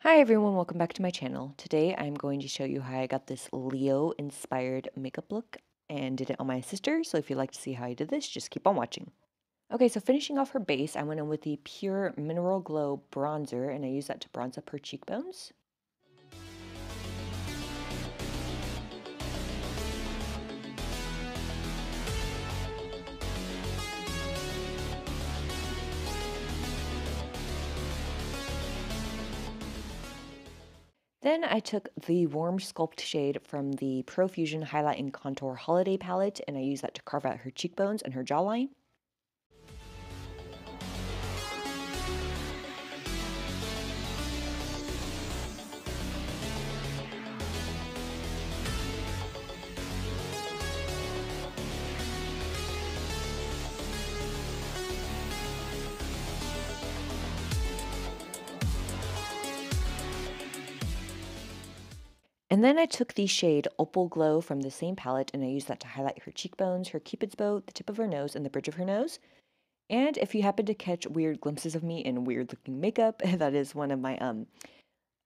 Hi everyone, welcome back to my channel. Today I'm going to show you how I got this Leo inspired makeup look and did it on my sister, so if you'd like to see how I did this, just keep on watching. Okay, so finishing off her base, I went in with the Pure Mineral Glow bronzer and I used that to bronze up her cheekbones. Then I took the warm sculpt shade from the Profusion Highlight and Contour Holiday Palette and I used that to carve out her cheekbones and her jawline. And then I took the shade Opal Glow from the same palette and I used that to highlight her cheekbones, her cupid's bow, the tip of her nose, and the bridge of her nose. And if you happen to catch weird glimpses of me in weird looking makeup, that is one of my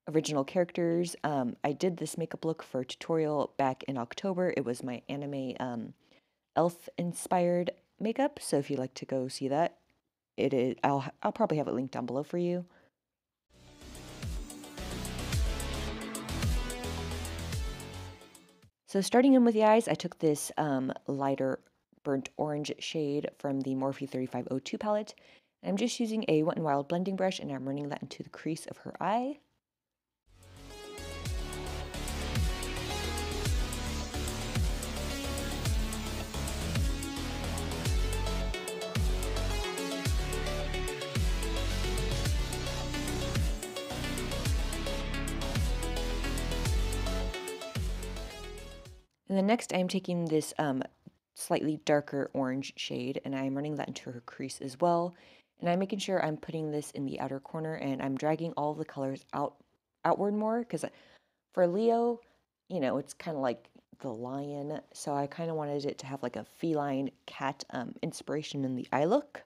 original characters. I did this makeup look for a tutorial back in October. It was my anime elf inspired makeup. So if you'd like to go see that, it is I'll probably have it linked down below for you. So starting in with the eyes, I took this lighter burnt orange shade from the Morphe 3502 palette. I'm just using a Wet n Wild blending brush and I'm running that into the crease of her eye. And then next I'm taking this slightly darker orange shade and I'm running that into her crease as well. And I'm making sure I'm putting this in the outer corner and I'm dragging all of the colors outward more because for Leo, you know, it's kind of like the lion. So I kind of wanted it to have like a feline cat inspiration in the eye look.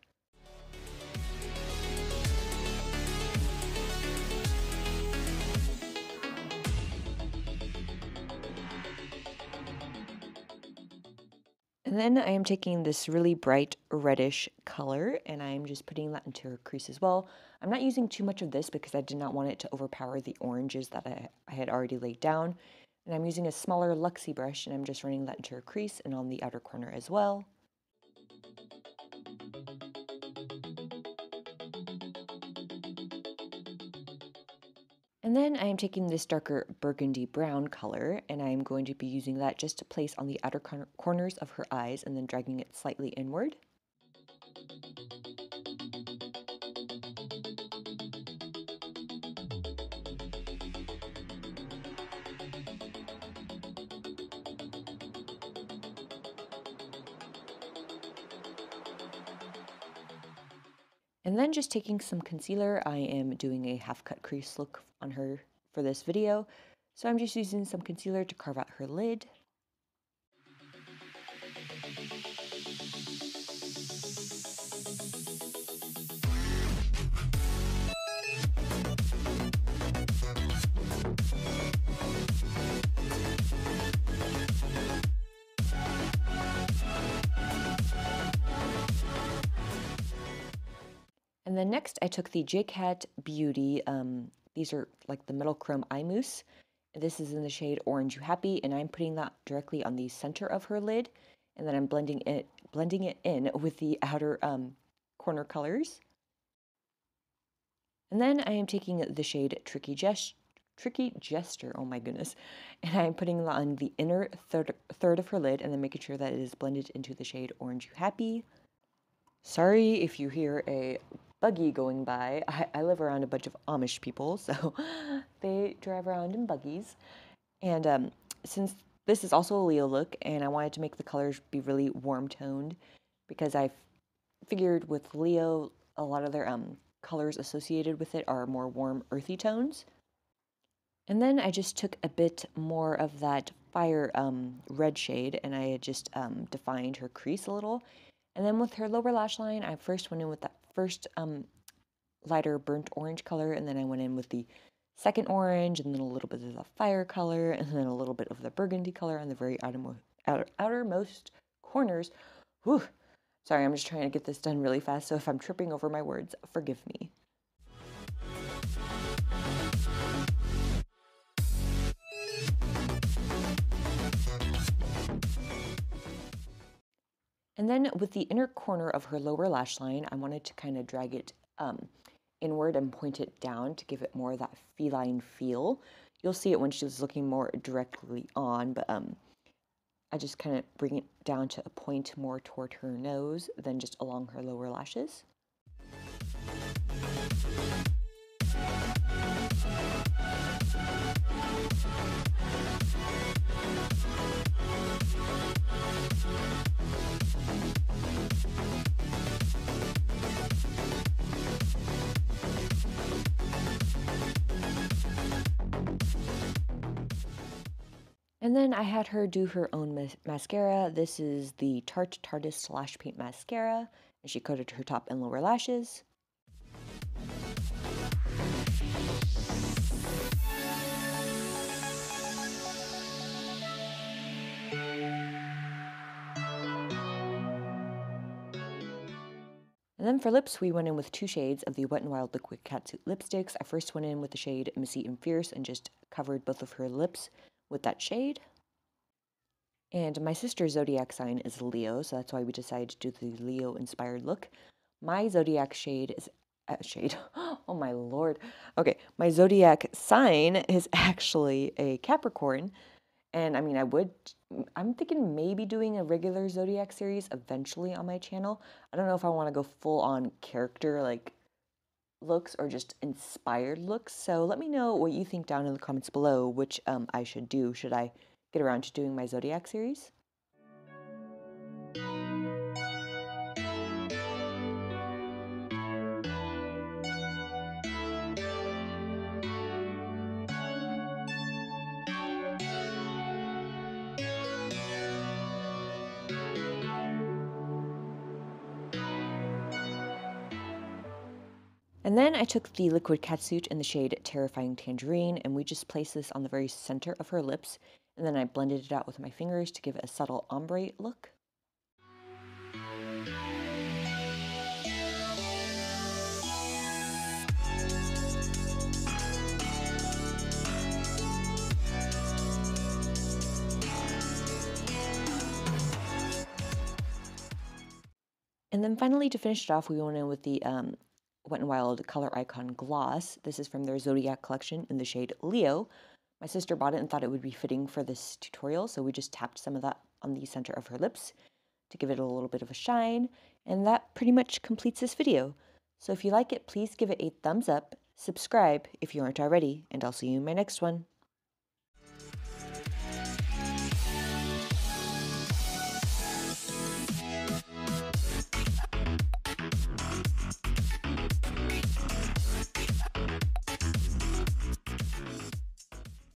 And then I am taking this really bright reddish color and I'm just putting that into her crease as well. I'm not using too much of this because I did not want it to overpower the oranges that I had already laid down. And I'm using a smaller Luxie brush and I'm just running that into her crease and on the outer corner as well. And then I am taking this darker burgundy brown color and I am going to be using that just to place on the outer corners of her eyes and then dragging it slightly inward. And then just taking some concealer, I am doing a half cut crease look on her for this video. So I'm just using some concealer to carve out her lid. And then next I took the Jcat Beauty, these are like the metal chrome eye mousse. This is in the shade Orange You Happy, and I'm putting that directly on the center of her lid, and then I'm blending it in with the outer corner colors. And then I am taking the shade Tricky Jester, oh my goodness, and I'm putting that on the inner third of her lid, and then making sure that it is blended into the shade Orange You Happy. Sorry if you hear a buggy going by. I live around a bunch of Amish people, so they drive around in buggies. And since this is also a Leo look, and I wanted to make the colors be really warm toned, because I figured with Leo, a lot of their colors associated with it are more warm, earthy tones. And then I just took a bit more of that fire red shade, and I had just defined her crease a little. And then with her lower lash line, I first went in with that first lighter burnt orange color, and then I went in with the second orange, and then a little bit of the fire color, and then a little bit of the burgundy color on the very outermost corners. Whew. Sorry, I'm just trying to get this done really fast, so if I'm tripping over my words, forgive me. And then with the inner corner of her lower lash line, I wanted to kind of drag it inward and point it down to give it more of that feline feel. You'll see it when she's looking more directly on, but I just kind of bring it down to a point more toward her nose than just along her lower lashes. And then I had her do her own mascara. This is the Tarte Tarteist Lash Paint Mascara, and she coated her top and lower lashes. And then for lips, we went in with 2 shades of the Wet n Wild Liquid Catsuit lipsticks. I first went in with the shade Missy and Fierce and just covered both of her lips with that shade. And my sister's zodiac sign is Leo, so that's why we decided to do the Leo-inspired look. My zodiac shade is oh my lord. Okay, my zodiac sign is actually a Capricorn. And I mean, I'm thinking maybe doing a regular zodiac series eventually on my channel. I don't know if I want to go full on character like looks or just inspired looks. So let me know what you think down in the comments below, which I should do. Should I get around to doing my zodiac series? And then I took the liquid catsuit in the shade Terrifying Tangerine, and we just placed this on the very center of her lips, and then I blended it out with my fingers to give it a subtle ombre look. And then finally, to finish it off, we went in with the Wet n Wild Color Icon Gloss. This is from their Zodiac collection in the shade Leo. My sister bought it and thought it would be fitting for this tutorial, so we just tapped some of that on the center of her lips to give it a little bit of a shine, and that pretty much completes this video. So if you like it, please give it a thumbs up, subscribe if you aren't already, and I'll see you in my next one.